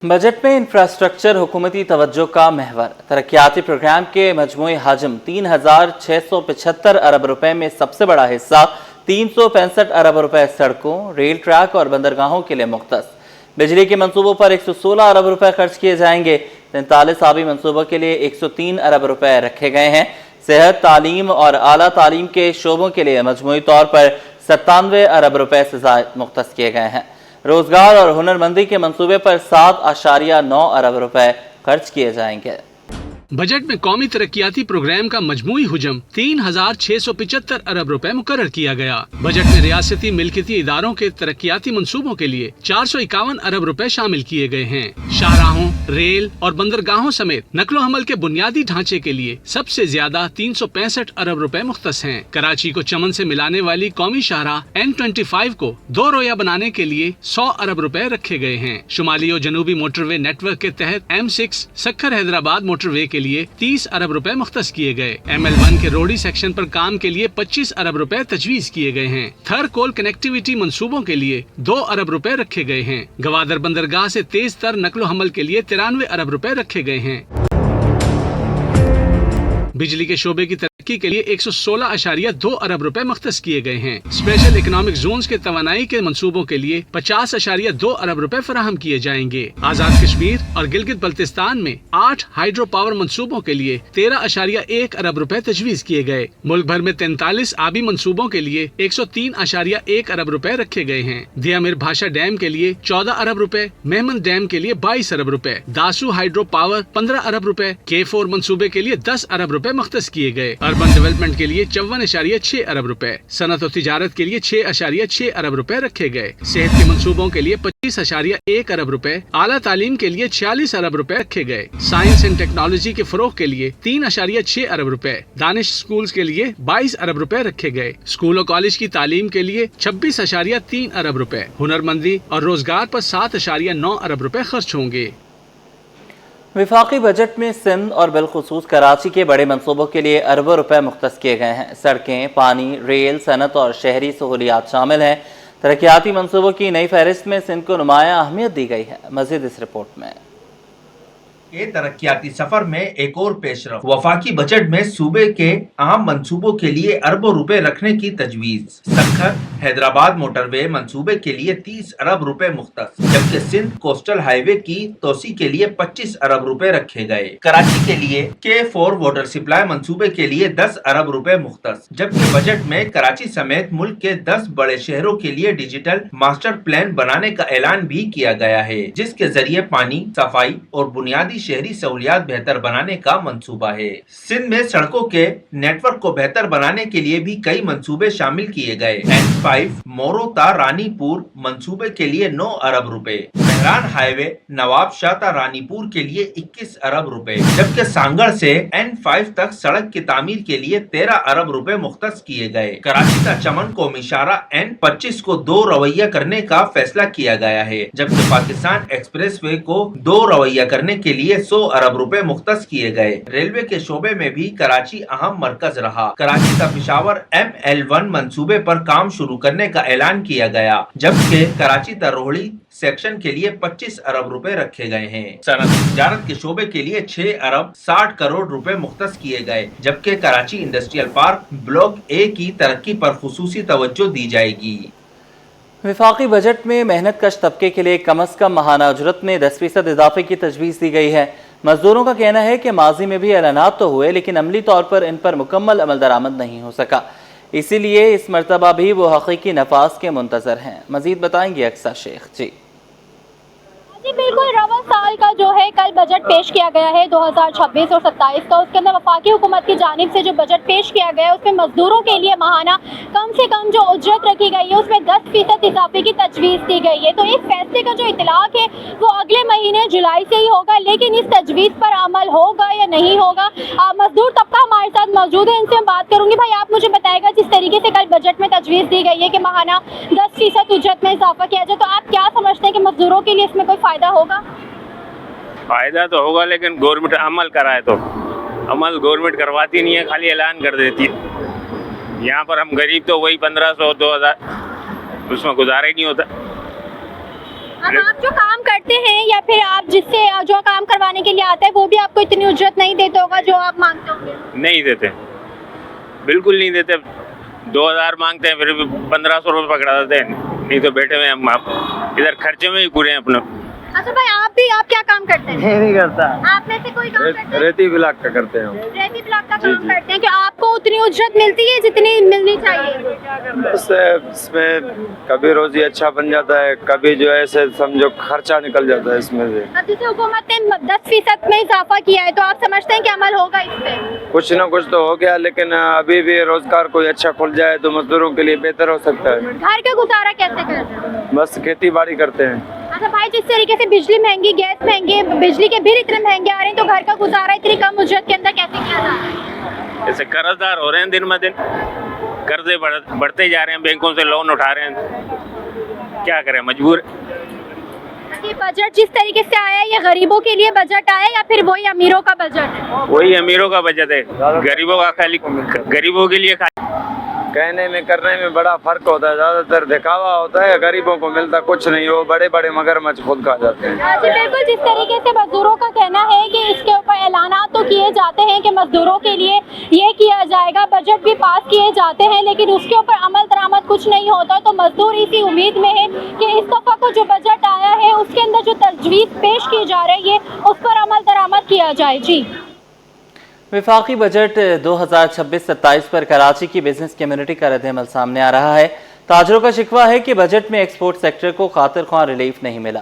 Budget में infrastructure हुकूमती तवज्जो का महवर। तरक्याती प्रोग्राम के मजमूई हजम 3,675 अरब रुपए में सबसे बड़ा हिस्सा 365 अरब रुपए सड़कों, रेल ट्रैक और बंदरगाहों के लिए मुख्तस। बिजली के मंसूबों पर 116 अरब रुपए खर्च किए जाएंगे। 43 आबी मंसूबों के लिए 103 अरब रुपए रखे गए हैं। सेहत, तालीम और आला तालीम के शोबों के लिए मजमूई तौर पर 97 अरब रुपए से ज़ायद मुख्तस किए गए हैं। रोजगार और हुनरमंदी के मंसूबे पर 7.9 अरब रुपए खर्च किए जाएंगे। बजट में कौमी तरक्याती प्रोग्राम का मजमूई हुजम 3,675 अरब रुपए मुकर्रर किया गया। बजट में रियासती मिल्कियती इदारों के तरक्याती मंसूबों के लिए 451 अरब रुपए शामिल किए गए हैं। शाहराहों, रेल और बंदरगाहों समेत नकलो हमल के बुनियादी ढांचे के लिए सबसे ज्यादा 365 अरब रुपए मुख्तस हैं। कराची को चमन से मिलाने वाली कौमी शाहराह N25 को 2 रोया बनाने के लिए 100 अरब रुपए रखे गए हैं। शुमाली और जनूबी मोटरवे नेटवर्क के तहत M6 सक्खर हैदराबाद मोटरवे के लिए 30 अरब रुपए मुख्तस किए गए। ML1 के रोडी सेक्शन पर काम के लिए 25 अरब रुपए तजवीज किए गए हैं। थर कोल कनेक्टिविटी मंसूबों के लिए 2 अरब रुपए रखे गए हैं। गवादर बंदरगाह से तेज तर नकलो हमल के लिए 93 अरब रुपए रखे गए हैं। बिजली के शोबे की तरक्की के लिए 116.2 अरब रुपए मुख्तस किए गए हैं। स्पेशल इकोनॉमिक जोन्स के तवानाई के मंसूबों के लिए 50.2 अरब रुपए फराहम किए जाएंगे। आजाद कश्मीर और गिलगित बल्तिस्तान में 8 हाइड्रो पावर मंसूबों के लिए 13.1 अरब रुपए तजवीज किए गए। मुल्क भर में 43 आबी मंसूबों के लिए 103.1 अरब रुपए रखे गए हैं। दियामिर भाषा डैम के लिए 14 अरब रुपए, मेहमन डैम के लिए 22 अरब रुपए, दासू हाइड्रो पावर 15 अरब रुपए, K4 मंसूबे के लिए 10 अरब रुपए मुख्तस किए गए। अर्बन डेवलपमेंट के लिए 54.6 अरब रुपए, सनत और तिजारत के लिए 6.6 अरब रुपए रखे गए। सेहत के मंसूबों के लिए 25.1 अरब रुपए, आला तालीम के लिए 46 अरब रुपए रखे गए। साइंस एंड टेक्नोलॉजी के फरोग के लिए 3.6 अरब रुपए, दानिश स्कूल्स के लिए 22 अरब रुपए रखे गए। स्कूल और कॉलेज की तालीम के लिए 26.3 अरब रुपए, हुनरमंदी और रोजगार पर 7.9 अरब रुपए खर्च होंगे। वफाकी बजट में सिंध और बिलखुसूस कराची के बड़े मंसूबों के लिए अरबों रुपए मुख्तस किए गए हैं। सड़कें, पानी, रेल, सनत और शहरी सहूलियात शामिल हैं। तरक्याती मंसूबों की नई फहरिस्त में सिंध को नुमायां अहमियत दी गई है। मजीद इस रिपोर्ट में। के तरक्याती सफर में एक और पेशरफ। वफाकी बजट में सूबे के अहम मंसूबों के लिए अरबों रुपए रखने की तजवीज। सक्खर हैदराबाद मोटरवे मंसूबे के लिए 30 अरब रुपए मुख्तस, जबकि सिंध कोस्टल हाईवे की तोसी के लिए 25 अरब रुपए रखे गए। कराची के लिए K4 वाटर सप्लाई मंसूबे के लिए 10 अरब रुपए मुख्तस, जबकि बजट में कराची समेत मुल्क के 10 बड़े शहरों के लिए डिजिटल मास्टर प्लान बनाने का ऐलान भी किया गया है, जिसके जरिए पानी, सफाई और बुनियादी शहरी सहूलियात बेहतर बनाने का मंसूबा है। सिंध में सड़कों के नेटवर्क को बेहतर बनाने के लिए भी कई मंसूबे शामिल किए गए। N5 मोरोता रानीपुर मंसूबे के लिए 9 अरब रुपए, मेहरान हाईवे नवाब शाह रानीपुर के लिए 21 अरब रुपए, जबकि सांगड़ से N5 तक सड़क की तामीर के लिए 13 अरब रुपए मुख्तस किए गए। कराची का चमन कौमी शाहराह N25 को 2 रवैया करने का फैसला किया गया है, जबकि पाकिस्तान एक्सप्रेसवे को 2 रवैया करने के लिए 100 अरब रुपए मुख्तस किए गए। रेलवे के शोबे में भी कराची अहम मरकज रहा। कराची का पिशावर ML1 मंसूबे पर काम शुरू करने का ऐलान किया गया, जबकि कराची तरोहड़ी सेक्शन के लिए 25 अरब रुपए रखे गए हैं। सनत तिजारत के शोबे के लिए 6 अरब 60 करोड़ रुपए मुख्तस किए गए, जबकि Karachi industrial park block A की तरक्की पर खुसूसी तवज्जो दी जाएगी। वफाकी बजट में मेहनत कश तबके के लिए कम अज कम माहाना उजरत में 10% इजाफे की तजवीज़ दी गई है। मजदूरों का कहना है कि माजी में भी ऐलानात तो हुए, लेकिन अमली तौर पर इन पर मुकम्मल अमल दरामद नहीं हो सका। इसीलिए इस मरतबा भी वो हकीकी नफाज के मुंतजर हैं। मजीद बताएंगे अक्सा शेख। जी बिल्कुल, रवा साल का जो है कल बजट पेश किया गया है 2026 और 27 का। उसके अंदर वफाकी हुकूमत की जानिब से जो बजट पेश किया गया है उसमें मजदूरों के लिए माहाना कम से कम जो उजरत रखी गई है उसमें 10% इजाफे की तजवीज़ दी गई है। तो इस फैसले का जो इतलाक है वो अगले महीने जुलाई से ही होगा, लेकिन इस तजवीज़ पर अमल होगा या नहीं होगा। मजदूर तबका हमारे साथ मौजूद है, इनसे मैं बात करूँगी। भाई, आप मुझे बताएगा, जिस तरीके से कल बजट में तजवीज़ दी गई है कि माहाना 10% उजरत में इजाफा किया जाए, तो आप क्या समझते हैं कि मजदूरों के लिए इसमें कोई फायदा होगा? फायदा तो होगा, लेकिन गवर्नमेंट अमल कराए तो। अमल गवर्नमेंट करवाती नहीं है, खाली ऐलान कर देती है। यहाँ पर हम गरीब तो वही 1500 2000 उसमें गुजारा ही नहीं होता। اب آپ جو کام کرتے ہیں یا پھر آپ جس سے جو کام کروانے کے لیے آتا ہے وہ بھی آپ کو اتنی اجرت نہیں دیتا ہوگا جو آپ مانگتے ہوں گے؟ نہیں دیتے, بالکل نہیں دیتے. 2000 مانگتے ہیں پھر بھی 1500 روپے پکڑا دیتے ہیں. نہیں تو بیٹھے ہوئے ہم آپ ادھر خرچے میں ہی پورے ہیں اپنا. اچھا بھائی آپ کیا کام کرتے ہیں؟ نہیں کرتا, آپ میں سے کوئی کام کرتے ہیں؟ ریتی بلاک کا کرتے ہیں ہم. ریتی بلاک کا کام کرتے ہیں. کہ آپ کو اتنی اجرت ملتی ہے جتنی ملنی چاہیے؟ بس اس میں کبھی روزی اچھا بن جاتا ہے, کبھی جو ہے ایسے سمجھو خرچہ نکل جاتا ہے اس میں سے. اب جیسے حکومت نے 10% میں اضافہ کیا ہے تو آپ سمجھتے ہیں کہ عمل ہوگا اس پہ؟ کچھ نہ کچھ تو ہو گیا, لیکن ابھی بھی روزگار کوئی اچھا کھل جائے تو مزدوروں کے لیے بہتر ہو سکتا ہے. گھر کا گزارا کیسے کرتے ہیں؟ بس کھیتی باڑی کرتے ہیں. اچھا بھائی, جس طریقے سے بجلی مہنگی, گیس مہنگی, بجلی کے بل اتنے مہنگے آ رہے ہیں تو گھر کا گزارا اتنی کم اجرت کے اندر کیسے کیا جا رہا ہے؟ جیسے قرض دار ہو رہے ہیں دن ب دن, قرضے بڑھتے جا رہے ہیں, بینکوں سے لون اٹھا رہے ہیں, کیا کریں, مجبور. یہ بجٹ جس طریقے سے آیا ہے یہ غریبوں کے لیے بجٹ آیا یا پھر وہی امیروں کا بجٹ ہے؟ وہی امیروں کا بجٹ ہے, غریبوں کا خالی غریبوں کے لیے. کہنے میں کرنے میں بڑا فرق ہوتا ہے, زیادہ تر دکھاوا ہوتا ہے, غریبوں کو ملتا کچھ نہیں, وہ بڑے بڑے مگرمچھ خود کھا جاتے ہیں. جی بالکل, جس طریقے سے مزدوروں کا کہنا ہے کہ اس کے اوپر اعلانات تو کیے جاتے ہیں کہ مزدوروں کے لیے یہ کیا جائے گا, بجٹ بھی پاس کیے جاتے ہیں, لیکن اس کے اوپر عمل درآمد کچھ نہیں ہوتا. تو مزدور اسی امید میں ہے کہ اس دفعہ کو جو بجٹ آیا ہے اس کے اندر جو تجویز پیش کی جا رہی ہے اس پر عمل درآمد کیا جائے. جی, وفاقی بجٹ 2026-27 پر کراچی کی بزنس کمیونٹی کا رد عمل سامنے آ رہا ہے. تاجروں کا شکوہ ہے کہ بجٹ میں ایکسپورٹ سیکٹر کو خاطر خواہ ریلیف نہیں ملا.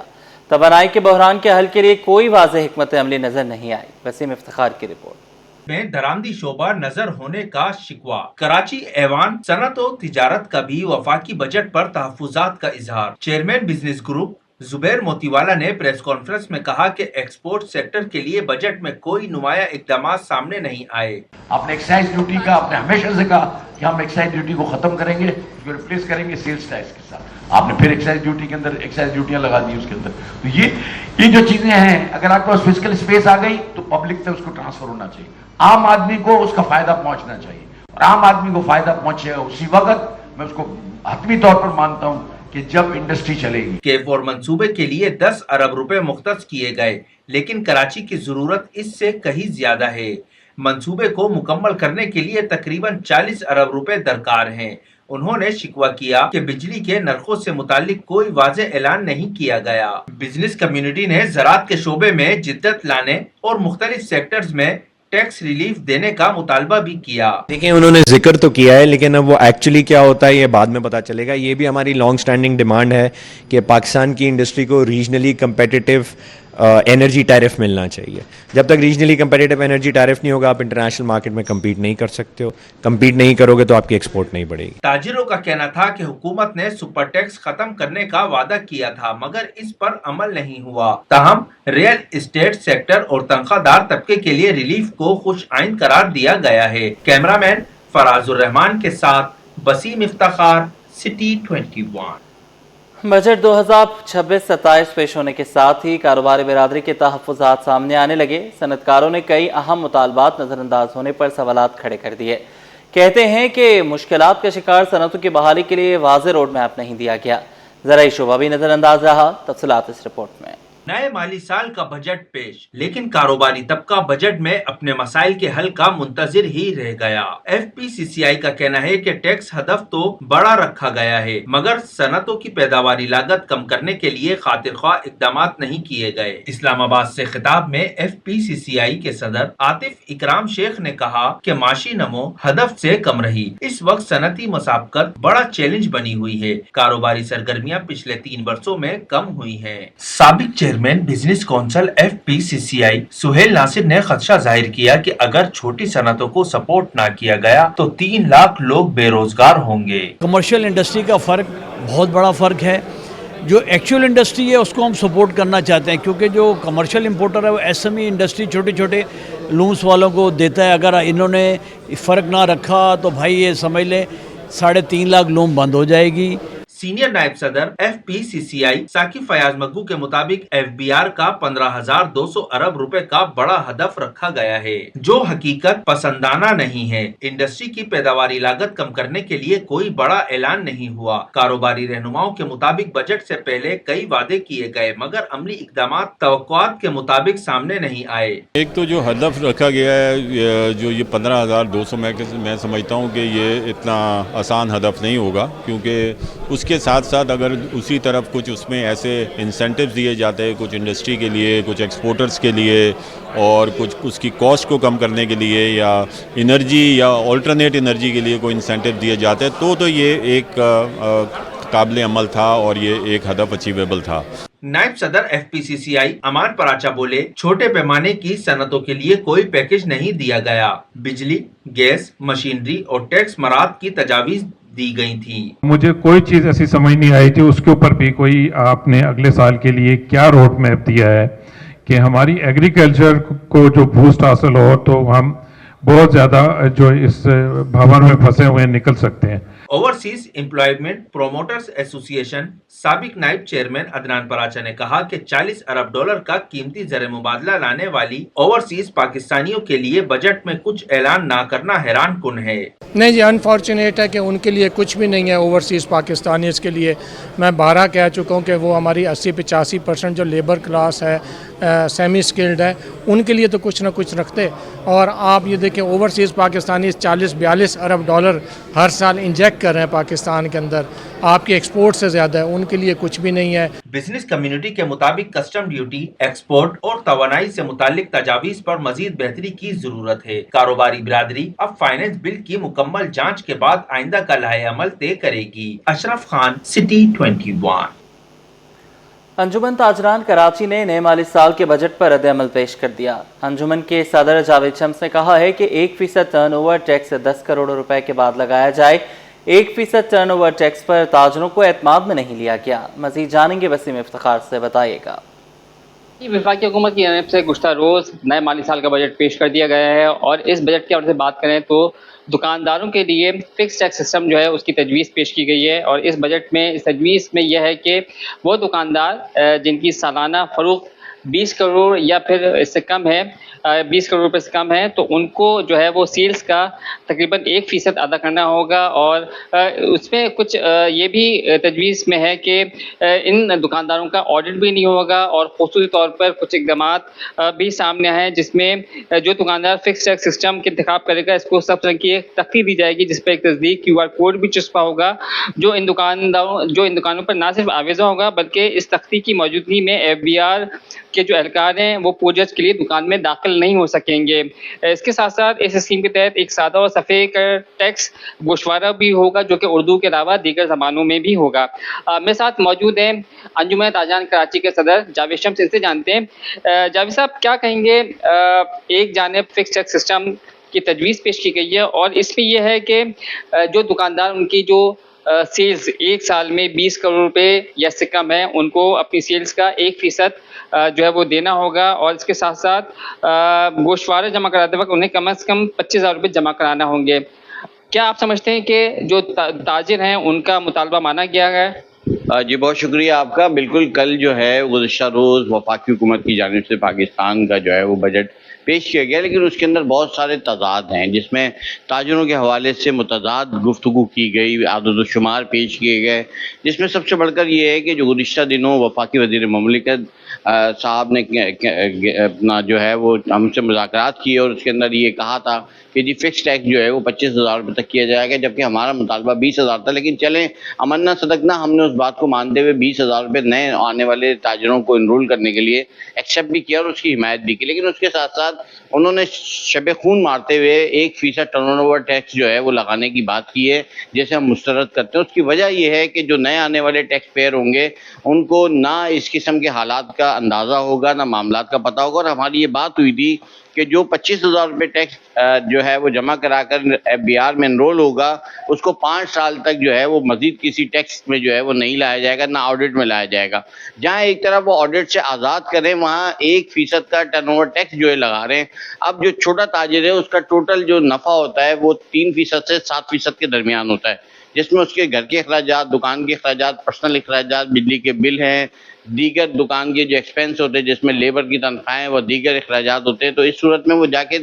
توانائی کے بحران کے حل کے لیے کوئی واضح حکمت عملی نظر نہیں آئی. وسیم افتخار کی رپورٹ. میں درآمدی شعبہ نظر ہونے کا شکوہ. کراچی ایوان صنعت و تجارت کا بھی وفاقی بجٹ پر تحفظات کا اظہار. چیئرمین بزنس گروپ زبیر موتی والا نے پریس کانفرنس میں کہا کہ ایکسپورٹ سیکٹر کے لیے بجٹ میں کوئی نمایاں اقدامات سامنے نہیں آئے. آپ نے ایکسائز ڈیوٹی کا آپ نے ہمیشہ سے کہا کہ ہم ایکسائز ڈیوٹی کو ختم کریں گے, اس کو ریپلیس کریں گے سیلز ٹیکس کے ساتھ. آپ نے پھر ایکسائز ڈیوٹی کے اندر ایکسائز ڈیوٹیاں لگا دی اس کے اندر. تو یہ جو چیزیں ہیں, اگر آپ کے پاس فزیکل اسپیس آ گئی تو پبلک سے اس کو ٹرانسفر ہونا چاہیے, عام آدمی کو اس کا فائدہ پہنچنا چاہیے, اور عام آدمی کو فائدہ پہنچے گا اسی وقت. میں اس کو حتمی طور پر مانتا ہوں کہ جب انڈسٹری چلے گی. K4 منصوبے کے لیے 10 ارب روپے مختص کیے گئے, لیکن کراچی کی ضرورت اس سے کہیں زیادہ ہے. منصوبے کو مکمل کرنے کے لیے تقریباً 40 ارب روپے درکار ہیں. انہوں نے شکوہ کیا کہ بجلی کے نرخوں سے متعلق کوئی واضح اعلان نہیں کیا گیا. بزنس کمیونٹی نے زراعت کے شعبے میں جدت لانے اور مختلف سیکٹرز میں ٹیکس ریلیف دینے کا مطالبہ بھی کیا. دیکھیں, انہوں نے ذکر تو کیا ہے, لیکن اب وہ ایکچولی کیا ہوتا ہے یہ بعد میں پتہ چلے گا. یہ بھی ہماری لانگ سٹینڈنگ ڈیمانڈ ہے کہ پاکستان کی انڈسٹری کو ریجنلی کمپیٹیٹیو انرجی ٹیرف ملنا چاہیے. جب تک ریجنلی کمپیٹیٹیو انرجی ٹیرف نہیں ہوگا آپ انٹرنیشنل مارکیٹ میں کمپیٹ نہیں کر سکتے ہو. کمپیٹ نہیں کرو گے تو آپ کی ایکسپورٹ نہیں بڑھے گی. تاجروں کا کہنا تھا کہ حکومت نے سپر ٹیکس ختم کرنے کا وعدہ کیا تھا مگر اس پر عمل نہیں ہوا. تاہم ریئل اسٹیٹ سیکٹر اور تنخواہ دار طبقے کے لیے ریلیف کو خوش آئند قرار دیا گیا ہے. کیمرامین فراز الرحمان کے ساتھ وسیم افتخار, سٹی 21. بجٹ 2026-27 پیش ہونے کے ساتھ ہی کاروباری برادری کے تحفظات سامنے آنے لگے. صنعت کاروں نے کئی اہم مطالبات نظر انداز ہونے پر سوالات کھڑے کر دیے. کہتے ہیں کہ مشکلات کا شکار صنعتوں کی بحالی کے لیے واضح روڈ میپ نہیں دیا گیا. زرعی شعبہ بھی نظر انداز رہا. تفصیلات اس رپورٹ میں. نئے مالی سال کا بجٹ پیش, لیکن کاروباری طبقہ بجٹ میں اپنے مسائل کے حل کا منتظر ہی رہ گیا. FPCCI کا کہنا ہے کہ ٹیکس ہدف تو بڑا رکھا گیا ہے مگر صنعتوں کی پیداواری لاگت کم کرنے کے لیے خاطر خواہ اقدامات نہیں کیے گئے. اسلام آباد سے خطاب میں FPCCI کے صدر عاطف اکرام شیخ نے کہا کہ معاشی نمو ہدف سے کم رہی. اس وقت صنعتی مسابقت بڑا چیلنج بنی ہوئی ہے. کاروباری سرگرمیاں پچھلے 3 برسوں میں کم ہوئی ہیں. سابق chairman business council FPCCI Sohail Nasir نے خدشہ ظاہر کیا کہ اگر چھوٹی صنعتوں کو سپورٹ نہ کیا گیا تو 3 لاکھ لوگ بے روزگار ہوں گے. کمرشل انڈسٹری کا فرق بہت بڑا فرق ہے. جو ایکچوئل انڈسٹری ہے اس کو ہم سپورٹ کرنا چاہتے ہیں کیونکہ جو کمرشل امپورٹر ہے وہ SME انڈسٹری چھوٹے چھوٹے لومس والوں کو دیتا ہے. اگر انہوں نے فرق نہ رکھا تو بھائی یہ سمجھ لیں 3.5 لاکھ لوم بند ہو جائے گی. सीनियर नायब सदर FPCCI साकिब फयाज मग्गू के मुताबिक FBR का 15,200 अरब रुपए का बड़ा हदफ रखा गया है, जो हकीकत पसंदाना नहीं है। इंडस्ट्री की पैदावारी लागत कम करने के लिए कोई बड़ा ऐलान नहीं हुआ। कारोबारी रहनुमाओं के मुताबिक बजट से पहले कई वादे किए गए, मगर अमली इकदाम तवक्कुआत के मुताबिक सामने नहीं आए। एक तो जो हदफ रखा गया है, जो ये 15,200, मैं समझता हूँ कि ये इतना आसान हदफ नहीं होगा, क्योंकि उसके साथ साथ अगर उसी तरफ कुछ उसमें ऐसे इंसेंटिव्स दिए जाते हैं, कुछ इंडस्ट्री के लिए, कुछ एक्सपोर्टर्स के लिए, और कुछ उसकी कॉस्ट को कम करने के लिए, या एनर्जी या ऑल्टरनेट एनर्जी के लिए कोई इंसेंटिव दिए जाते हैं, तो ये एक काबिल अमल था और ये एक हदफ अचीवेबल था। नायब सदर FPCCI अमान पराचा बोले, छोटे पैमाने की सनतों के लिए कोई पैकेज नहीं दिया गया। बिजली, गैस, मशीनरी और टैक्स मराद की तजावीज दी गई थी। मुझे कोई चीज ऐसी समझ नहीं आई थी, उसके ऊपर भी कोई आपने अगले साल के लिए क्या रोड मैप दिया है कि हमारी एग्रीकल्चर को जो बूस्ट हासिल हो, तो हम बहुत ज्यादा जो इस भंवर में फंसे हुए निकल सकते हैं। ओवरसीज एम्प्लॉयमेंट प्रोमोटर्स एसोसिएशन साबिक नायब चेयरमैन अदनान पराचा ने कहा कि 40 अरब डॉलर का कीमती ज़र मुबादला लाने वाली ओवरसीज पाकिस्तानियों के लिए बजट में कुछ ऐलान ना करना हैरान कुन है। नहीं जी, अनफॉर्चुनेट है कि उनके लिए कुछ भी नहीं है। ओवरसीज़ पाकिस्तानीज़ के लिए मैं 12 कह चुका हूँ कि वो हमारी 80-85% जो लेबर क्लास है, सेमी स्किल्ड है, उनके लिए तो कुछ ना कुछ रखते। और आप ये देखें, ओवरसीज़ पाकिस्तानी 40-42 अरब डॉलर हर साल इंजेक्ट कर रहे हैं पाकिस्तान के अंदर, आपके एक्सपोर्ट से ज़्यादा है, उनके लिए कुछ भी नहीं है। बिजनेस कम्युनिटी के मुताबिक कस्टम ड्यूटी, एक्सपोर्ट और तवानाई से मुतालिक तजावीज़ पर मजीद बेहतरी की जरूरत है। कारोबारी बिरादरी अब फाइनेंस बिल की मुकम्मल जांच के बाद आइंदा का लाहे अमल तय करेगी। अशरफ खान, सिटी 21। अंजुमन ताजरान कराची ने नए माली साल के बजट पर रद्द-ए-अमल पेश कर दिया। अंजुमन के सदर जावेद शम्स ने कहा है कि 1% टर्नओवर टैक्स 10 करोड़ रुपए के बाद लगाया जाए। 1% टर्नओवर टैक्स पर ताजरों को एतमाद में नहीं लिया गया। मजीद जानेंगे वसीम इफ्तिखार से, बताइएगा। वफाकी हुकूमत की जानिब से गुज़श्ता रोज़ नए माली साल का बजट पेश कर दिया गया है, और इस बजट के हवाले से बात करें तो दुकानदारों के लिए फ़िक्स टैक्स सिस्टम जो है उसकी तजवीज़ पेश की गई है। और इस बजट में इस तजवीज़ में यह है कि वो दुकानदार जिनकी सालाना फ़रोख्त 20 करोड़ या फिर इससे कम है, 20 करोड़ रुपए से कम है, तो उनको जो है वो सेल्स का तकरीबन 1% अदा करना होगा। और उसमें कुछ ये भी तजवीज़ में है कि इन दुकानदारों का ऑडिट भी नहीं होगा, और खुसूसी तौर पर कुछ इक़दामात भी सामने हैं, जिसमें जो दुकानदार फिक्स टैक्स सिस्टम के इंतखाब करेगा, इसको सब तरह की एक तख्ती दी जाएगी, जिस पर एक तस्दीक QR कोड भी चस्पा होगा, जो इन दुकानों पर ना सिर्फ आवेज़ा होगा, बल्कि इस तख्ती की मौजूदगी में FBR के जो एहलकार हैं वो पूजत के लिए दुकान में दाखिल नहीं हो सकेंगे। इसके साथ साथ इस स्कीम के तहत एक सादा और सफ़ेद टैक्स गोशवारा भी होगा, जो कि उर्दू के अलावा दीगर ज़बानों में भी होगा। मेरे साथ मौजूद हैं अंजुमन ताजरान कराची के सदर जावेद शम्स, इनसे जानते हैं। जावेद साहब, क्या कहेंगे? एक जानिब फिक्स टैक्स सिस्टम की तजवीज़ पेश की गई है, और इसमें यह है कि जो दुकानदार उनकी जो सेल्स एक साल में 20 करोड़ रुपए या से कम है, उनको अपनी सेल्स का 1% जो है वो देना होगा। और इसके साथ साथ गोशवारा जमा कराते वक्त उन्हें कम से कम 25,000 रुपये जमा कराना होंगे। क्या आप समझते हैं कि जो ताजिर हैं उनका मुतालबा माना गया है? जी, बहुत शुक्रिया आपका। बिल्कुल, कल जो है गुज़श्ता रोज़ वफाकी हुकूमत की जानिब से पाकिस्तान का जो है वो बजट पेश किया गया, लेकिन उसके अंदर बहुत सारे तज़ाद हैं, जिसमें ताजरों के हवाले से मुतज़ाद गुफ्तगू की गई, आदद-व-शुमार पेश किए गए, जिसमें सबसे बढ़कर ये है कि जो गुज़श्ता दिनों वफाकी वज़ीर ममलिकत साहब ने अपना जो है वो हमसे मुज़ाकरात किए, और उसके अंदर ये कहा था कि जी फिक्स टैक्स जो है वो 25,000 रुपये तक किया जाएगा, जबकि हमारा मुतालबा 20,000 था। लेकिन चलें, अमन्ना सदकना, हमने उस बात को मानते हुए 20,000 रुपये नए आने वाले ताजरों को इनरोल करने के लिए एक्सेप्ट भी किया और उसकी हिमायत भी की। लेकिन उसके साथ साथ उन्होंने शब खून मारते हुए 1% टर्नओवर टैक्स जो है वो लगाने की बात की है, जैसे हम मुस्तरद करते हैं। उसकी वजह यह है कि जो नए आने वाले टैक्स पेयर होंगे उनको ना इस किस्म के हालात का अंदाज़ा होगा, ना मामलात का पता होगा। और हमारी ये बात हुई थी कि जो 25,000 रुपये टैक्स जो है वो जमा कराकर FBR में एनरोल होगा, उसको 5 साल तक जो है वो मजीद किसी टैक्स में जो है वो नहीं लाया जाएगा, ना ऑडिट में लाया जाएगा। जहाँ एक तरफ वो ऑडिट से आज़ाद करें, वहाँ 1% का टर्नओवर टैक्स जो है लगा रहे हैं। अब जो छोटा ताजिर है उसका टोटल जो नफ़ा होता है वो 3% से 7% के दरमियान होता है, جس میں اس کے گھر کے اخراجات، دکان کے اخراجات، پرسنل اخراجات، بجلی کے بل ہیں، دیگر دکان کے جو ایکسپینس ہوتے ہیں جس میں لیبر کی تنخواہیں و دیگر اخراجات ہوتے ہیں، تو اس صورت میں وہ جا کے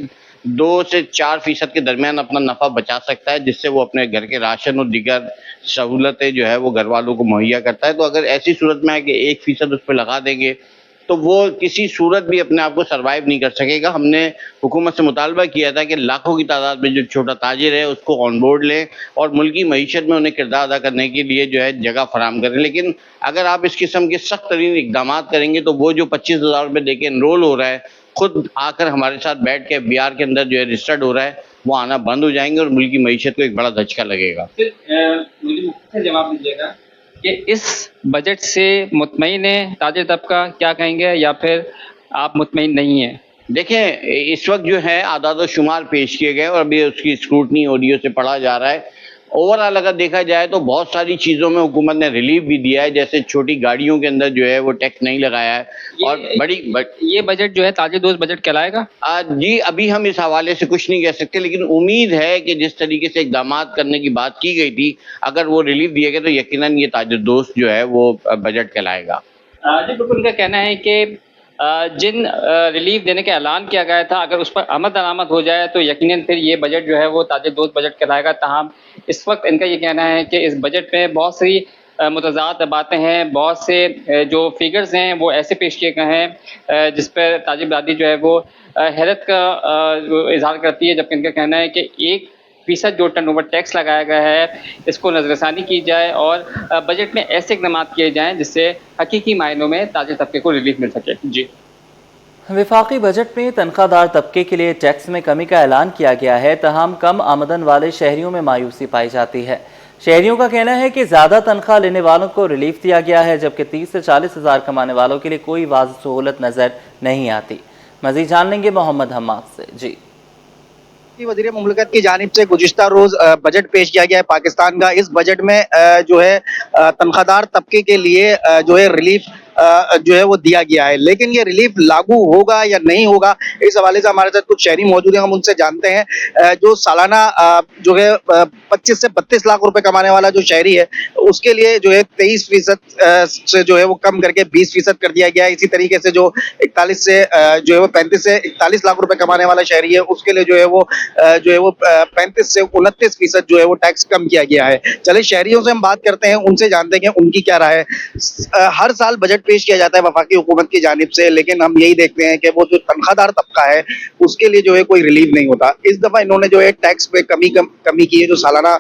2 سے 4% کے درمیان اپنا نفع بچا سکتا ہے، جس سے وہ اپنے گھر کے راشن اور دیگر سہولتیں جو ہے وہ گھر والوں کو مہیا کرتا ہے۔ تو اگر ایسی صورت میں ہے کہ 1% اس پہ لگا دیں گے تو وہ کسی صورت بھی اپنے آپ کو سروائیو نہیں کر سکے گا۔ ہم نے حکومت سے مطالبہ کیا تھا کہ لاکھوں کی تعداد میں جو چھوٹا تاجر ہے اس کو آن بورڈ لیں اور ملکی معیشت میں انہیں کردار ادا کرنے کے لیے جو ہے جگہ فراہم کریں، لیکن اگر آپ اس قسم کے سخت ترین اقدامات کریں گے تو وہ جو 25,000 روپے دے کے انرول ہو رہا ہے، خود آ کر ہمارے ساتھ بیٹھ کے بہار کے اندر جو ہے رجسٹرڈ ہو رہا ہے، وہ آنا بند ہو جائیں گے اور ملکی معیشت کو ایک بڑا دھچکا لگے گا۔ مجھے مختصر جواب دیجیے گا کہ اس بجٹ سے مطمئن ہے تاجر طبقہ، کیا کہیں گے، یا پھر آپ مطمئن نہیں ہیں؟ دیکھیں اس وقت جو ہے اعداد و شمار پیش کیے گئے اور ابھی اس کی اسکروٹنی آڈیو سے پڑھا جا رہا ہے۔ اوورآل اگر دیکھا جائے تو بہت ساری چیزوں میں حکومت نے ریلیف بھی دیا ہے، جیسے چھوٹی گاڑیوں کے اندر جو ہے وہ ٹیکس نہیں لگایا ہے، اور یہ بجٹ جو ہے تاجر دوست بجٹ کہلائے گا؟ جی ابھی ہم اس حوالے سے کچھ نہیں کہہ سکتے، لیکن امید ہے کہ جس طریقے سے اقدامات کرنے کی بات کی گئی تھی، اگر وہ ریلیف دیے گئے تو یقیناً یہ تاجر دوست جو ہے وہ بجٹ کہلائے گا۔ جی بالکل، ان کا کہنا ہے کہ جن ریلیف دینے کا اعلان کیا گیا تھا اگر اس پر عمل درآمد ہو جائے تو یقیناً پھر یہ بجٹ جو ہے وہ تاجر دوست بجٹ کہلائے گا۔ تاہم اس وقت ان کا یہ کہنا ہے کہ اس بجٹ میں بہت سی متضاد باتیں ہیں، بہت سے جو فگرز ہیں وہ ایسے پیش کیے گئے ہیں جس پر تاجر برادری جو ہے وہ حیرت کا اظہار کرتی ہے، جبکہ ان کا کہنا ہے کہ 1% جو ٹرن اوور ٹیکس لگایا گیا ہے اس کو نظر ثانی کی جائے اور بجٹ میں ایسے اقدامات کیے جائیں جس سے حقیقی معنوں میں تاجر طبقے کو ریلیف مل سکے۔ جی وفاقی بجٹ میں تنخواہ دار طبقے کے لیے ٹیکس میں کمی کا اعلان کیا گیا ہے، تاہم کم آمدن والے شہریوں میں مایوسی پائی جاتی ہے۔ شہریوں کا کہنا ہے کہ زیادہ تنخواہ لینے والوں کو ریلیف دیا گیا ہے، جبکہ 30 سے 40 ہزار کمانے والوں کے لیے کوئی واضح سہولت نظر نہیں آتی۔ مزید جان لیں گے محمد حماد سے۔ جی وزیر مملکت کی جانب سے گزشتہ روز بجٹ پیش کیا گیا ہے پاکستان کا۔ اس بجٹ میں جو ہے تنخواہ دار طبقے کے لیے جو ہے ریلیف جو ہے وہ دیا گیا ہے، لیکن یہ ریلیف لاگو ہوگا یا نہیں ہوگا، اس حوالے سے ہمارے ساتھ کچھ شہری موجود ہیں، ہم ان سے جانتے ہیں۔ جو سالانہ جو ہے 25 سے 32 لاکھ روپے کمانے والا جو شہری ہے اس کے لیے جو ہے 23% سے جو ہے وہ کم کر کے 20% کر دیا گیا ہے۔ اسی طریقے سے جو 41 سے جو ہے وہ 35 سے 41 لاکھ روپے کمانے والا شہری ہے اس کے لیے جو ہے وہ 35 سے 29% جو ہے وہ ٹیکس کم کیا گیا ہے۔ چلے شہریوں سے ہم بات کرتے ہیں، ان سے جانتے ہیں ان کی کیا رائے ہے۔ ہر سال بجٹ پیش کیا جاتا ہے وفاقی حکومت کی جانب سے، لیکن ہم یہی دیکھتے ہیں کہ وہ جو تنخواہ دار طبقہ ہے اس کے لیے جو ہے کوئی ریلیف نہیں ہوتا۔ اس دفعہ انہوں نے جو ہے ٹیکس پہ کمی کی ہے۔ جو سالانہ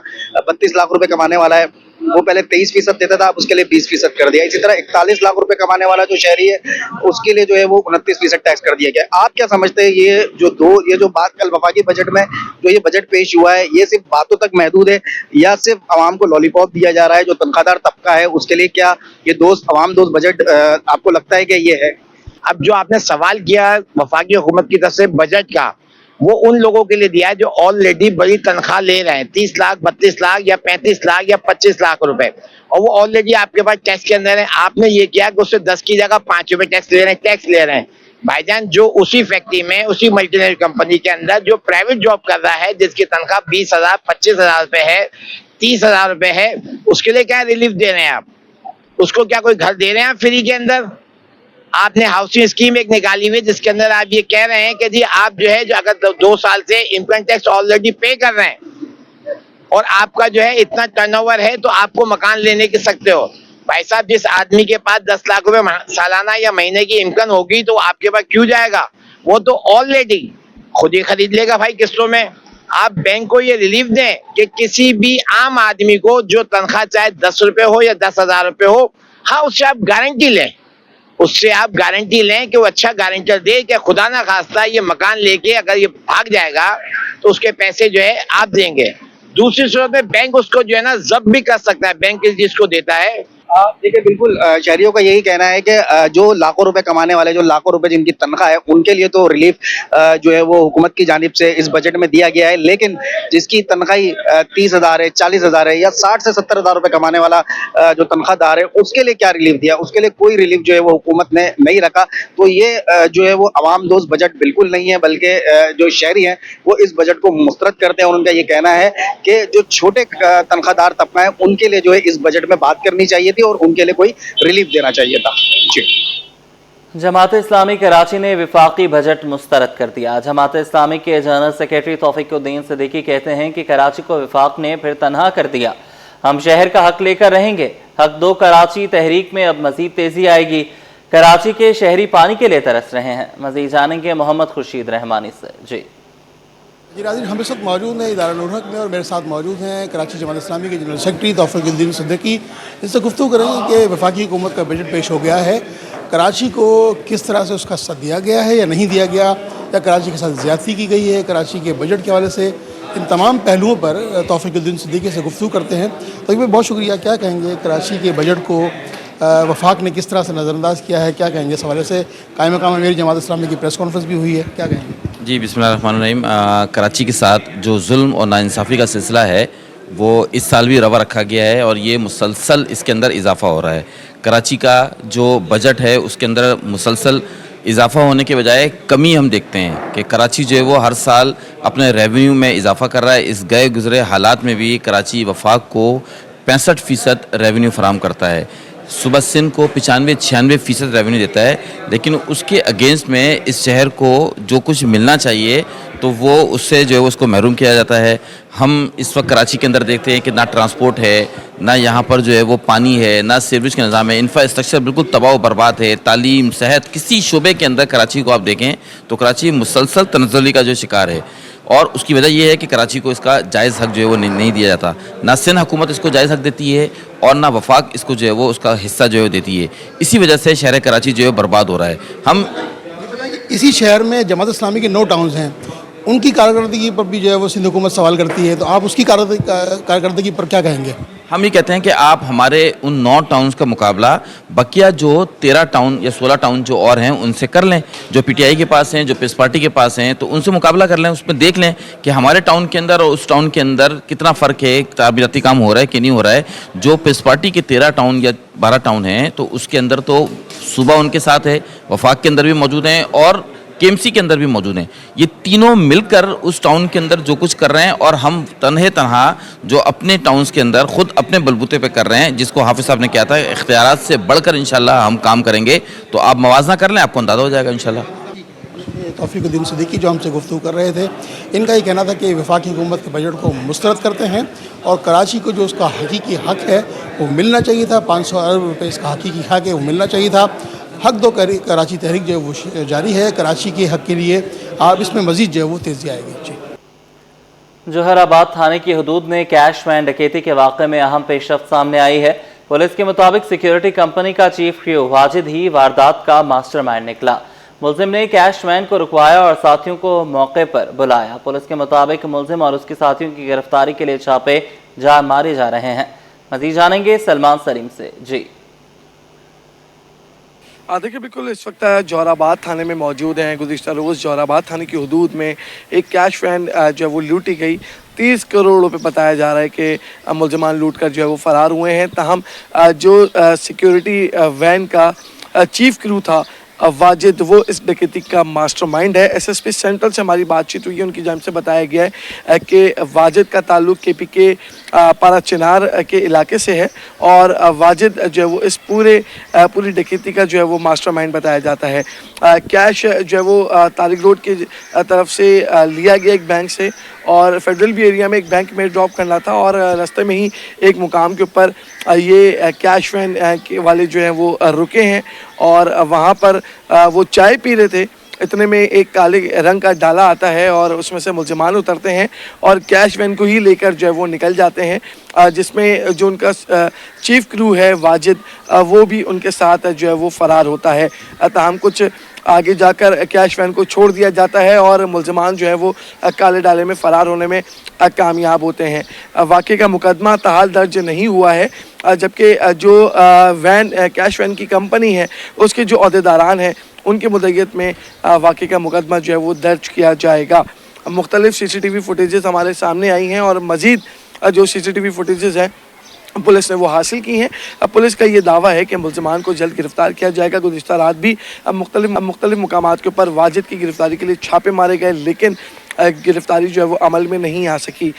32 لاکھ روپے کمانے والا ہے وہ پہلے 23% دیتا تھا، اب اس کے لیے 20% کر دیا۔ اسی طرح 41 لاکھ روپے کمانے والا جو شہری ہے اس کے لیے جو ہے وہ 29% ٹیکس کر دیا گیا۔ آپ کیا سمجھتے ہیں یہ جو بات کل وفاقی بجٹ میں جو یہ بجٹ پیش ہوا ہے یہ صرف باتوں تک محدود ہے یا صرف عوام کو لالی پاپ دیا جا رہا ہے؟ جو تنخواہ دار طبقہ ہے اس کے لیے کیا یہ عوام دوست بجٹ آپ کو لگتا ہے کہ یہ ہے؟ اب جو آپ نے سوال کیا وفاقی حکومت کی طرف سے بجٹ کا، وہ ان لوگوں کے لیے دیا ہے جو آلریڈی بڑی تنخواہ لے رہے ہیں، 30 لاکھ 32 لاکھ یا 35 لاکھ یا 25 لاکھ روپے، اور وہ آلریڈی آپ کے پاس ٹیکس کے اندر ہیں۔ آپ نے یہ کیا کہ اس سے 10 کی جگہ 5 روپے ٹیکس لے رہے ہیں بھائی جان۔ جو اسی فیکٹری میں اسی ملٹی نیشنل کمپنی کے اندر جو پرائیویٹ جاب کر رہا ہے جس کی تنخواہ 20,000 25,000 روپے ہے، 30,000 روپے ہے، اس کے لیے کیا ریلیف دے رہے ہیں آپ؟ اس کو کیا کوئی گھر دے رہے ہیں فری کے اندر؟ آپ نے ہاؤسنگ اسکیم ایک نکالی ہوئی جس کے اندر آپ یہ کہہ رہے ہیں کہ جی آپ جو ہے جو اگر 2 سال سے انکم ٹیکس آلریڈی پے کر رہے ہیں اور آپ کا جو ہے اتنا ٹرن اوور ہے تو آپ کو مکان لینے کی سکتے ہو۔ بھائی صاحب جس آدمی کے پاس 10 لاکھ روپے سالانہ یا مہینے کی انکم ہوگی تو آپ کے پاس کیوں جائے گا؟ وہ تو آلریڈی خود ہی خرید لے گا بھائی قسطوں میں۔ آپ بینک کو یہ ریلیف دیں کہ کسی بھی عام آدمی کو جو تنخواہ چاہے 10 روپے ہو یا 10,000 روپے ہو، ہاں اس سے آپ گارنٹی لیں، کہ وہ اچھا گارنٹر دے کہ خدا نہ خواستہ یہ مکان لے کے اگر یہ بھاگ جائے گا تو اس کے پیسے جو ہے آپ دیں گے۔ دوسری صورت میں بینک اس کو جو ہے نا ضبط بھی کر سکتا ہے، بینک اس چیز کو دیتا ہے देखिए बिल्कुल शहरियों का यही कहना है कि जो लाखों रुपए कमाने वाले, जो लाखों रुपए जिनकी तनख्वाह है, उनके लिए तो रिलीफ जो है वो हुकूमत की जानिब से इस बजट में दिया गया है, लेकिन जिसकी तनख्वाह 30,000 है, 40,000 है या 60 से 70,000 रुपए कमाने वाला जो तनख्वाहदार है, उसके लिए क्या रिलीफ दिया? उसके लिए कोई रिलीफ जो है वो हुकूमत ने नहीं रखा। तो ये जो है वो अवाम दोस्त बजट बिल्कुल नहीं है, बल्कि जो शहरी हैं वो इस बजट को मुस्तरद करते हैं और उनका ये कहना है कि जो छोटे तनख्वाहदार तबका है उनके लिए जो है इस बजट में बात करनी चाहिए थी और उनके लिए कोई रिलीफ देना चाहिए था। जी। जमात इस्लामी कराची ने विफाकी बजट मुस्तरद कर दिया। जमात इस्लामी के जनरल सेक्रेटरी तौफीकुद्दीन सिद्दीकी कहते हैं कि कराची को विफाक ने फिर तनहा कर दिया। हम शहर का हक लेकर रहेंगे। हक दो कराची तहरीक में अब मजीद तेजी आएगी। कराची के शहरी पानी के लिए तरस रहे हैं। मजीद जानेंगे मोहम्मद खुर्शीद रहमानी से। जी नाज़रीन, हम इस वक्त मौजूद हैं इदारा नूर हक में और मेरे साथ मौजूद हैं कराची जमात इस्लामी के जनरल सेक्रेटरी तौफीकुद्दीन सिद्दीकी। इससे गुफ्तगू करेंगे कि वफाकी हुकूमत का बजट पेश हो गया है, कराची को किस तरह से उसका हिस्सा दिया गया है या नहीं दिया गया, या कराची के साथ ज़्यादती की गई है कराची के बजट के हवाले से। इन तमाम पहलुओं पर तौफीकुद्दीन सिद्दीकी से गुफ्तगू करते हैं। तो बहुत शुक्रिया। क्या कहेंगे कराची के बजट को वफाक ने किस तरह से नज़रअंदाज किया है, क्या कहेंगे इस हवाले से? कायम मकाम मेरी जमात इस्लामी की प्रेस कॉन्फ्रेंस भी हुई है, क्या कहेंगे? जी बिस्मिल्लाहिर्रहमानिर्रहीम। कराची के साथ जो जुल्म और नाइंसाफ़ी का सिलसिला है वो इस साल भी रवा रखा गया है और ये मुसलसल इसके अंदर इजाफ़ा हो रहा है। कराची का जो बजट है उसके अंदर मुसलसल इजाफ़ा होने के बजाय कमी हम देखते हैं कि कराची जो है वो हर साल अपने रेवेन्यू में इजाफ़ा कर रहा है। इस गए गुज़रे हालात में भी कराची वफाक को 65% रेवेन्यू फराम करता है। सुबह सिंध को 95-96% रेवेन्यू देता है, लेकिन उसके अगेंस्ट में इस शहर को जो कुछ मिलना चाहिए तो वो उससे जो है उसको महरूम किया जाता है। हम इस वक्त कराची के अंदर देखते हैं कि ना ट्रांसपोर्ट है, ना यहाँ पर जो है वो पानी है, ना सीवरेज का निज़ाम है, इंफ्रास्ट्रक्चर बिल्कुल तबाह व बर्बाद है। तालीम, सेहत, किसी शोबे के अंदर कराची को आप देखें तो कराची मुसलसल तनज़्ज़ुली का जो शिकार है और उसकी वजह यह है कि कराची को इसका जायज़ हक जो है वो नहीं दिया जाता। ना सिंध हुकूमत इसको जायज़ हक देती है और ना वफाक इसको जो है वो उसका हिस्सा जो है देती है। इसी वजह से शहर कराची जो है बर्बाद हो रहा है। हम इसी शहर में जमात इस्लामी के 9 टाउन्स हैं, उनकी कारकर्दगी पर भी जो है वो सिंध हुकूमत सवाल करती है, तो आप उसकी कारकर्दगी पर क्या कहेंगे? हम ये कहते हैं कि आप हमारे उन 9 टाउन्स का मुकाबला बकिया जो 13 टाउन या 16 टाउन जो और हैं उनसे कर लें, जो पीटीआई के पास हैं, जो पीस पार्टी के पास हैं, तो उनसे मुकाबला कर लें। उसमें देख लें कि हमारे टाउन के अंदर और उस टाउन के अंदर कितना फ़र्क है, तामीराती काम हो रहा है कि नहीं हो रहा है। जो पीस पार्टी के 13 टाउन या 12 टाउन हैं तो उसके अंदर तो सुबह उनके साथ है, वफाक के अंदर भी मौजूद हैं और केएमसी के अंदर भी मौजूद हैं। ये तीनों मिलकर उस टाउन के अंदर जो कुछ कर रहे हैं और हम तनहा जो अपने टाउन्स के अंदर खुद अपने बलबूते पे कर रहे हैं, जिसको हाफिज साहब ने किया था, इख्तियारात से बढ़कर इंशाल्लाह हम काम करेंगे। तो आप मवाजना कर लें, आपको अंदाज़ा हो जाएगा इंशाल्लाह। तौफीकुद्दीन सिद्दीकी जो हमसे गुफ्तगू कर रहे थे, इनका ये कहना था कि वफाकी हुकूमत के बजट को मुस्तरद करते हैं और कराची को जो उसका हकीकी हक है वो मिलना चाहिए था। 500 अरब रुपये इसका हकीकी हक है वो मिलना चाहिए था। हक दो कराची तहरीक जो है वो जारी है कराची के हक के लिए। आप इसमें मजीद जो है वो तेज़ी आएगी। जी। जोहराबाद थाने की हदूद में कैश वैन डकैती के वाक़े में अहम पेशरफ्त सामने आई है। पुलिस के मुताबिक सिक्योरिटी कंपनी का चीफ क्रू वाजिद ही वारदात का मास्टरमाइंड निकला। मुलजिम ने कैश वैन को रुकवाया और साथियों को मौके पर बुलाया। पुलिस के मुताबिक मुलजिम और उसके साथियों की गिरफ्तारी के लिए छापे मारे जा रहे हैं। मज़ीद जानेंगे सलमान सलीम से। जी देखिए बिल्कुल इस वक्त जोहराबाद थाने में मौजूद हैं। गुज़िश्ता रोज़ जोहराबाद थाने की हदूद में एक कैश वैन जो है वो लूटी गई। 30 करोड़ रुपए बताया जा रहा है कि मुलजमान लूट कर जो है वो फ़रार हुए हैं। ताहम जो सिक्योरिटी वैन का चीफ क्रू था वाजिद, वो इस डकैती का मास्टरमाइंड है। एसएसपी सेंट्रल से हमारी बातचीत हुई है, उनकी जानिब से बताया गया है कि वाजिद का ताल्लुक केपीके पारा चिनार के इलाके से है और वाजिद जो है वो इस पूरी डकैती का जो है वो मास्टरमाइंड बताया जाता है। कैश जो है वो तारिक रोड की तरफ से लिया गया एक बैंक से और फेडरल भी एरिया में एक बैंक में ड्रॉप करना था और रास्ते में ही एक मुकाम के ऊपर ये कैश वैन के वाले जो हैं वो रुके हैं और वहाँ पर वो चाय पी रहे थे। इतने में एक काले रंग का डाला आता है और उसमें से मुलजमान उतरते हैं और कैश वैन को ही लेकर जो है वो निकल जाते हैं, जिसमें जो उनका चीफ क्रू है वाजिद वो भी उनके साथ जो है वो फ़रार होता है। ताहम कुछ आगे जाकर कैश वैन को छोड़ दिया जाता है और मुलजमान जो है वो काले डाले में फ़रार होने में कामयाब होते हैं। वाक़े का मुकदमा ताहाल दर्ज नहीं हुआ है, जबकि जो वैन कैश वैन की कंपनी है उसके जो अहदेदारान हैं उनके मुद्दत में वाक़े का मुकदमा जो है वो दर्ज किया जाएगा। मुख्तलिफ CCTV फुटेजेस हमारे सामने आई हैं और मज़ीद जो CCTV फुटेजेस हैं पुलिस ने वो हासिल की हैं। पुलिस का ये दावा है कि मुलजमान को जल्द गिरफ्तार किया जाएगा। गुज़िश्ता रात भी मुख्तलिफ मुकामात के ऊपर वाजिद की गिरफ्तारी के लिए छापे मारे गए, लेकिन गिरफ्तारी जो है वो अमल में नहीं आ सकी।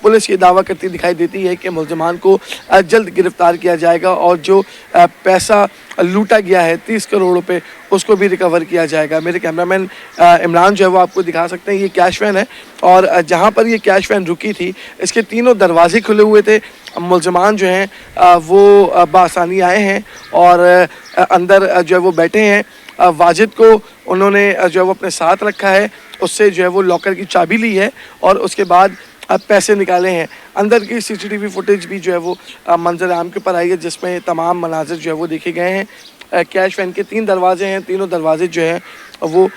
पुलिस ये दावा करती दिखाई देती है कि मुलजमान को जल्द गिरफ्तार किया जाएगा और जो पैसा लूटा गया है 30 करोड़ रुपए उसको भी रिकवर किया जाएगा। मेरे कैमरामैन इमरान जो है वो आपको दिखा सकते हैं, ये कैश वैन है और जहाँ पर ये कैश वैन रुकी थी इसके तीनों दरवाजे खुले हुए थे। मुलजमान जो हैं वो बासानी आए हैं और अंदर जो है वो बैठे हैं। वाजिद को उन्होंने जो है वो अपने साथ रखा है, उससे जो है वो लॉकर की चाबी ली है और उसके बाद पैसे निकाले हैं। अंदर की CCTV फुटेज भी जो है वो मंजर आम के ऊपर आई है, जिसमें तमाम मनाजिर जो है वो देखे गए हैं। कैश वैन के 3 दरवाजे हैं, तीनों दरवाजे जो हैं वो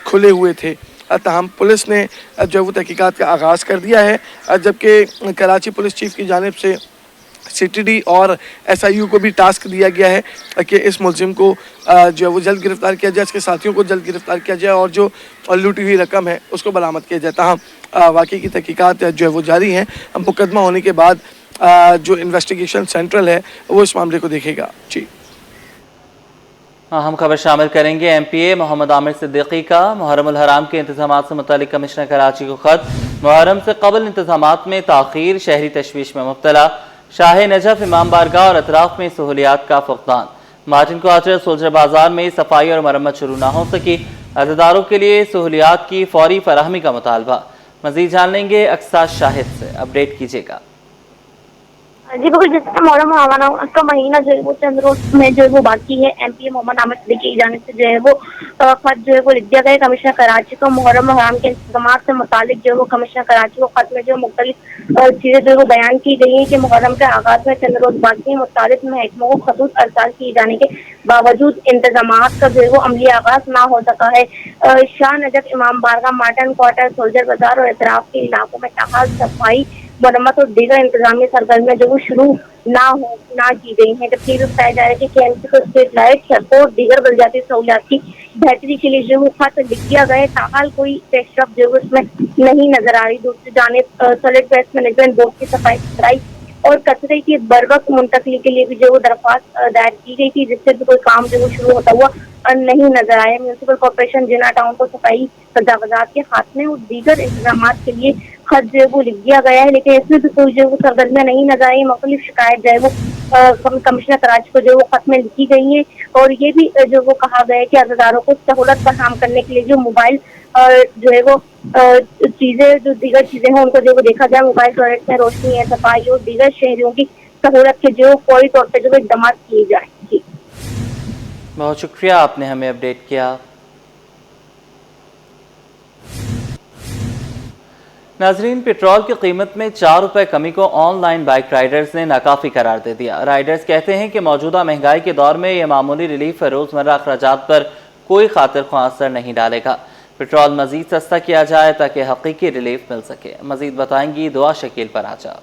खुले हुए थे। तमाम पुलिस ने जो है वो तहकीकात का आगाज़ कर दिया है, जबकि कराची पुलिस चीफ की जानिब से CTD और SIU को भी टास्क दिया गया है कि इस मुलजिम को जो है वो जल्द गिरफ्तार किया जाए, इसके साथियों को जल्द गिरफ्तार किया जाए और जो लूटी हुई रकम है उसको बरामद किया जाए। तमाम वाक़ई की तहकीकात जो है वो जारी हैं। मुकदमा होने के बाद जो इन्वेस्टिगेशन सेंट्रल है वो इस मामले को देखेगा। जी हम खबर शामिल करेंगे। MPA मोहम्मद आमिर सिद्दीकी का मुहर्रम हराम के इंतजाम से मुतालिक कमिश्नर कराची को खत। मुहर्रम से कबल इंतजामात में ताख़ीर, शहरी तशवीश में मुब्तला। शाह नजफ इमाम बारगाह और अतराफ में सहूलियात का फुक़दान। मार्टिन क्वार्टर, सोल्जर बाजार में सफाई और मरम्मत शुरू ना हो सकी। अज़ादारों के लिए सहूलियात की फौरी फराहमी का मुतालबा। मज़ीद जान लेंगे अक्सा शाहिद से, अपडेट कीजिएगा। जी बिल्कुल, जैसे मुहर्रम का महीना जो है वो चंद रोज में जो है वो बाकी है। MPA मोहम्मद आमिर सिद्दीकी की जानिब से जो है वो खत जो है वो लिख दिया गया कमिश्नर कराची को। मुहर्रम हराम के इंतजाम से मुतालिक जो है वो कमिश्नर कराची को खत में जो मुख्तलिफ चीज़ें जो है वो बयान की गई हैं कि मुहर्रम के आगाज में चंद रोज बाकी है। मुख्तलिफ महकमों को खतूत अरसाल किए जाने के बावजूद इंतजामात का जो है वो अमली आगाज ना हो सका है। शाह नजफ इमाम बारगाह, मार्टिन क्वार्टर, सोल्जर बाजार और एतराफ के इलाकों में ताहाल सफाई, मरम्मत और दीगर इंतजामी सरगर्मियाँ जो वो शुरू ना की गई हैं। जबकि ये बताया जा रहा है कि KMC को स्ट्रीट लाइट, सड़कों और दीगर बलदियाती सहूलियात की बेहतरी के लिए जो वो खत लिख दिया गया है। ताहाल कोई पेशरफ जो है उसमें नहीं नजर आ रही। दूसरी जानिब सॉलिड वेस्ट मैनेजमेंट बोर्ड की सफाई सुथराई और कचरे की बरवक्त मुंतकली के लिए भी जो वो दरख्वास्त दायर की गई थी, जिससे भी कोई काम जो वो शुरू होता हुआ नहीं नजर आया। म्यूनसिपल कॉर्पोरेशन जिना टाउन को सफाई, तजावुजात के खात्मे और दीगर इंतजाम के लिए खत जो है वो लिख दिया गया है, लेकिन इसमें भी कोई जो वो सरगर्मियाँ नहीं नजर आई। मुख्तलिफ शिकायत जो है वो कमिश्नर कराची को जो वो खत में लिखी गई है और ये भी जो वो कहा गया है कि अज़ादारों को सहूलत फराहम करने के लिए जो मोबाइल जो है वो चीज़ें, जो दीगर चीज़ें हैं उनको जो वो देखा जाए। मोबाइल टॉयलेट में रोशनी है, सफाई और दीगर शहरियों की सहूलत के जो फौरी तौर पर जो इक़दाम किए जाए। जी बहुत शुक्रिया, आपने हमें अपडेट किया। नाजरीन, पेट्रोल की कीमत में 4 रुपए कमी को ऑनलाइन बाइक राइडर्स ने नाकाफी करार दे दिया। राइडर्स कहते हैं कि मौजूदा महंगाई के दौर में यह मामूली रिलीफ रोजमर्रा अखराजात पर कोई खातिर ख्वाह असर नहीं डालेगा। पेट्रोल मजीद सस्ता किया जाए ताकि हकीकी रिलीफ मिल सके। मजीद बताएंगी दुआ शकील पर आजा।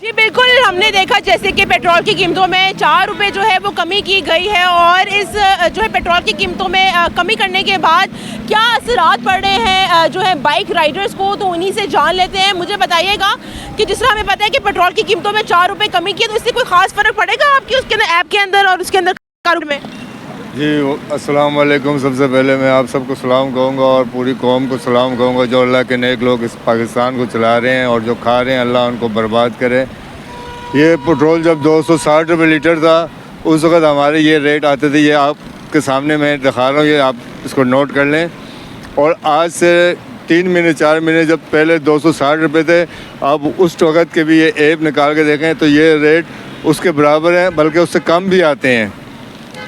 जी बिल्कुल, हमने देखा जैसे कि पेट्रोल की कीमतों में 4 रुपये जो है वो कमी की गई है और इस जो है पेट्रोल की कीमतों में कमी करने के बाद क्या असरात पड़ रहे हैं जो है बाइक राइडर्स को, तो उन्हीं से जान लेते हैं। मुझे बताइएगा कि जिस तरह हमें पता है कि पेट्रोल की कीमतों में 4 रुपये कमी की है, तो इससे कोई ख़ास फ़र्क पड़ेगा आपकी उसके अंदर ऐप के अंदर और उसके अंदर कारोबार में? जी अस्सलाम वालेकुम। सबसे पहले मैं आप सबको सलाम कहूँगा और पूरी कौम को सलाम कहूँगा जो अल्लाह के नेक लोग इस पाकिस्तान को चला रहे हैं और जो खा रहे हैं, अल्लाह उनको बर्बाद करे। ये पेट्रोल जब 260 रुपये लीटर था उस वक़्त हमारे ये रेट आते थे, ये आपके सामने मैं दिखा रहा हूँ, ये आप इसको नोट कर लें। और आज से 3 महीने 4 महीने जब पहले 260 रुपये थे, अब उस वक़्त के भी ये ऐप निकाल के देखें तो ये रेट उसके बराबर हैं, बल्कि उससे कम भी आते हैं।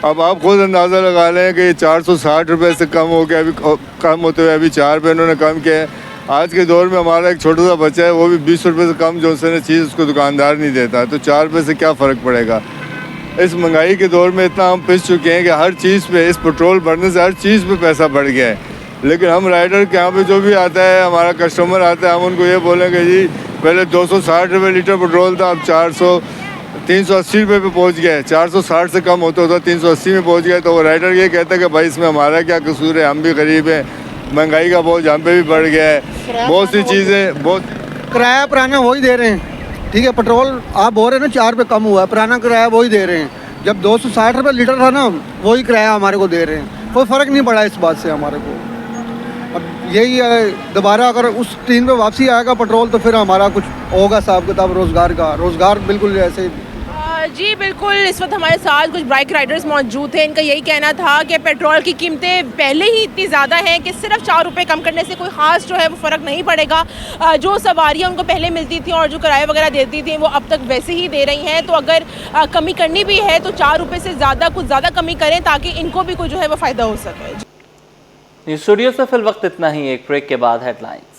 अब आप खुद अंदाज़ा लगा लें कि 460 रुपये से कम हो गया, अभी कम होते हुए अभी 4 रुपये उन्होंने कम किया है। आज के दौर में हमारा एक छोटा सा बच्चा है, वो भी 20 रुपये से कम जो उसने चीज़ उसको दुकानदार नहीं देता, तो 4 रुपये से क्या फ़र्क पड़ेगा। इस महंगाई के दौर में इतना हम पिस चुके हैं कि हर चीज़ पे, इस पेट्रोल बढ़ने से हर चीज़ पे पैसा बढ़ गया है। लेकिन हम राइडर के यहाँ पे जो भी आता है, हमारा कस्टमर आता है, हम उनको ये बोलेंगे जी पहले 260 रुपये लीटर पेट्रोल था, अब 380 रुपये पे पहुँच गया है। 460 से कम होता होता 380 में पहुँच गया। तो वो राइडर ये कहता है कि भाई इसमें हमारा क्या कसूर है, हम भी गरीब हैं, महंगाई का बोझ हम पे भी बढ़ गया है। बहुत सी चीज़ें, बहुत किराया पुराना वही दे रहे हैं, ठीक है। पेट्रोल आप बोल रहे हैं ना 4 रुपये कम हुआ है, पुराना किराया वही दे रहे हैं। जब 260 रुपये लीटर था ना, वही किराया हमारे को दे रहे हैं। कोई फ़र्क नहीं पड़ा इस बात से हमारे को। अब यही है, दोबारा अगर उस 3 पे वापसी आएगा पेट्रोल तो फिर हमारा कुछ होगा हिसाब किताब रोज़गार का। रोज़गार बिल्कुल ऐसे। जी बिल्कुल, इस वक्त हमारे साथ कुछ बाइक राइडर्स मौजूद थे। इनका यही कहना था कि पेट्रोल की कीमतें पहले ही इतनी ज़्यादा हैं कि सिर्फ 4 रुपये कम करने से कोई ख़ास जो है वो फ़र्क नहीं पड़ेगा। जो सवारियाँ उनको पहले मिलती थी और जो किराए वगैरह देती थी वो अब तक वैसे ही दे रही हैं। तो अगर कमी करनी भी है तो 4 रुपये से ज़्यादा कुछ ज़्यादा कमी करें ताकि इनको भी कुछ जो है वो फ़ायदा हो सके। स्टूडियो से फिल वक्त इतना ही। एक ब्रेक के बाद हेडलाइंस।